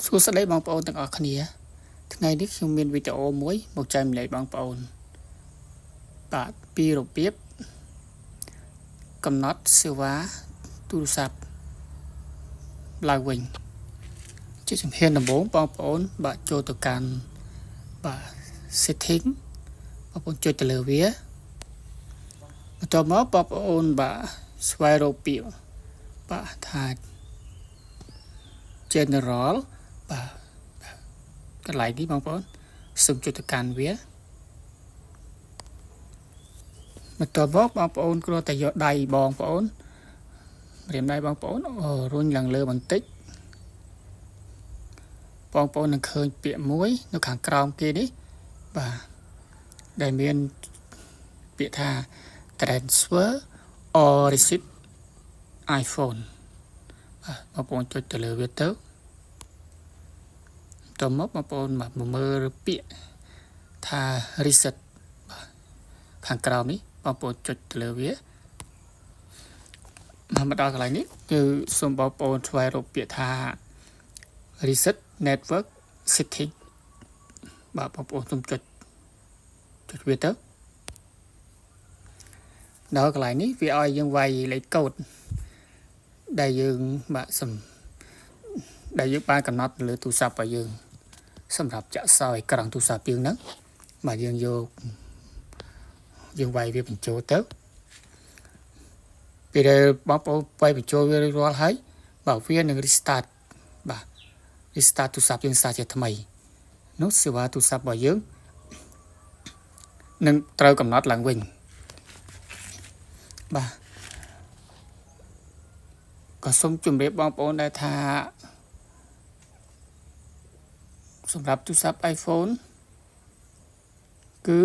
សួស្តីបងប្អូនទាំងអស់គ្នាថ្ងៃនេះខ្ញុំមានវីដេអូមួយមកចែកម្លែកបងប្អូនបាទពីរបៀបកំណត់សេវាទូរស័ព្ទឡើងវិញជាជំហានដំបូងបងប្អូនបាទចូលទៅកាន់បាទ setting បងប្អូនចុចទៅលើវាបន្ទាប់មកបងប្អូនបាទស្វែងរកពាក្យបាទថា general បាទកន្លែងនេះបងប្អូនសូមចុចទៅកាន់វាបន្ទាប់មកបងប្អូនគ្រាន់តែយកដៃបងប្អូនរៀមដៃបងប្អូនរុញឡើងលើបន្តិចបងប្អូននឹងឃើញពាក្យមួយនៅខាងក្រោមគេនេះបាទដែលមានពាក្យថា transfer or receipt iPhone បងប្អូនចុចទៅលើវាទៅតើមកបងប្អូនមកមើលពាក្យថា reset ខាងក្រោមនេះបងប្អូនចុចទៅលើវាមកដល់កន្លែងនេះគឺសូមបងប្អូនស្វែងរកពាក្យថា reset network setting បាទបងប្អូនសូមចុចវាទៅដល់កន្លែងនេះវាឲ្យយើងវាយលេខកូដដែលយើងបាទដែលយើងបានកំណត់លើទូរស័ព្ទរបស់យើងសម្រាប់ចាក់សោយក្រង់ទូរស័ព្ទយើងហ្នឹងបាទយើងវាយវាបញ្ចូលទៅពេលដែលបងប្អូនវាយបញ្ចូលវារួចរាល់ហើយបាទវានឹង restart បាទ restart ទូរស័ព្ទយើងសារជាថ្មីនោះសេវាទូរស័ព្ទរបស់យើងនឹងត្រូវកំណត់ឡើងវិញបាទក៏សូមជម្រាបបងប្អូនដែរថាសម្រាប់ទូរស័ព្ទ iPhone គឺ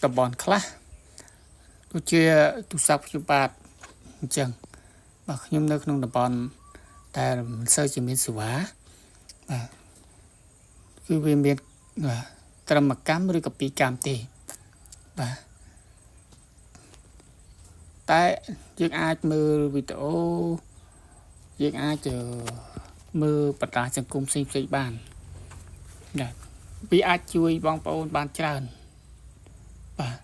តំបន់ខ្លះដូចជាទូរស័ព្ទខ្ញុំបាទអញ្ចឹងបាទខ្ញុំនៅក្នុងតំបន់តែមិនសូវជាមានសេវាបាទគឺវាមានត្រឹម1កម្មឬក៏2កម្មទេបាទតែយើងអាចមើលវីដេអូយើងអាចមើលបណ្ដាញសង្គមផ្សេងៗបានបាទវាអាចជួយបងប្អូនបានច្រើនបាទ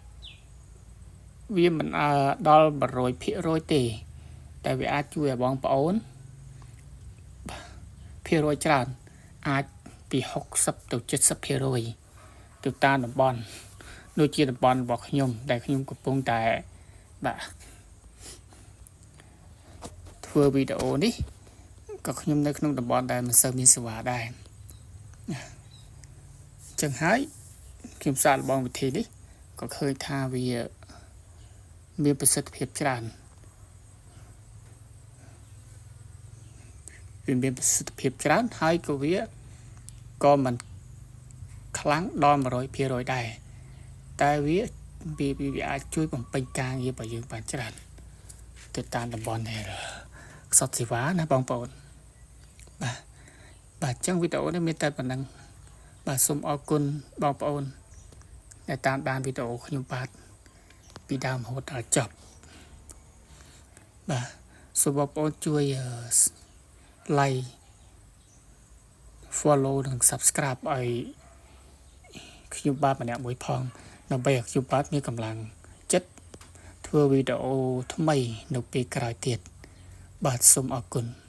វាមិនដល់ 100% ទេតែវាអាចជួយឲ្យបងប្អូនភាគរយច្រើនអាចពី60ទៅ 70% ទៅតាមតំបន់ដូចជាតំបន់របស់ខ្ញុំដែលខ្ញុំកំពុងតែបាទធ្វើវីដេអូនេះក៏ខ្ញុំនៅក្នុងតំបន់ដែលមិនសូវមានសេវាដែរអញ្ចឹងហើយខ្ញុំសាកល្បងវិធីនេះក៏ឃើញថាវាមានប្រសិទ្ធភាពច្រើនហើយក៏វាក៏មិនខ្លាំងដល់ 100% ដែរតែវាអាចជួយបំពេញការងាររបស់យើងបានច្រើនទៅតាមតំបន់ដែលខ្សត់សេវាណាបងប្អូនបាទអញ្ចឹងវីដេអូនេះមានតែប៉ុណ្ណឹងបាទសូមអរគុណបងប្អូនដែលតាមដានវីដេអូខ្ញុំបាទពីដើមរហូតដល់ចប់បាទសូមបងប្អូនជួយ like follow និង subscribe ឲ្យខ្ញុំបាទម្នាក់មួយផងដើម្បីឲ្យខ្ញុំបាទមានកម្លាំងចិត្តធ្វើវីដេអូថ្មីនៅពេលក្រោយទៀតបាទសូមអរគុណ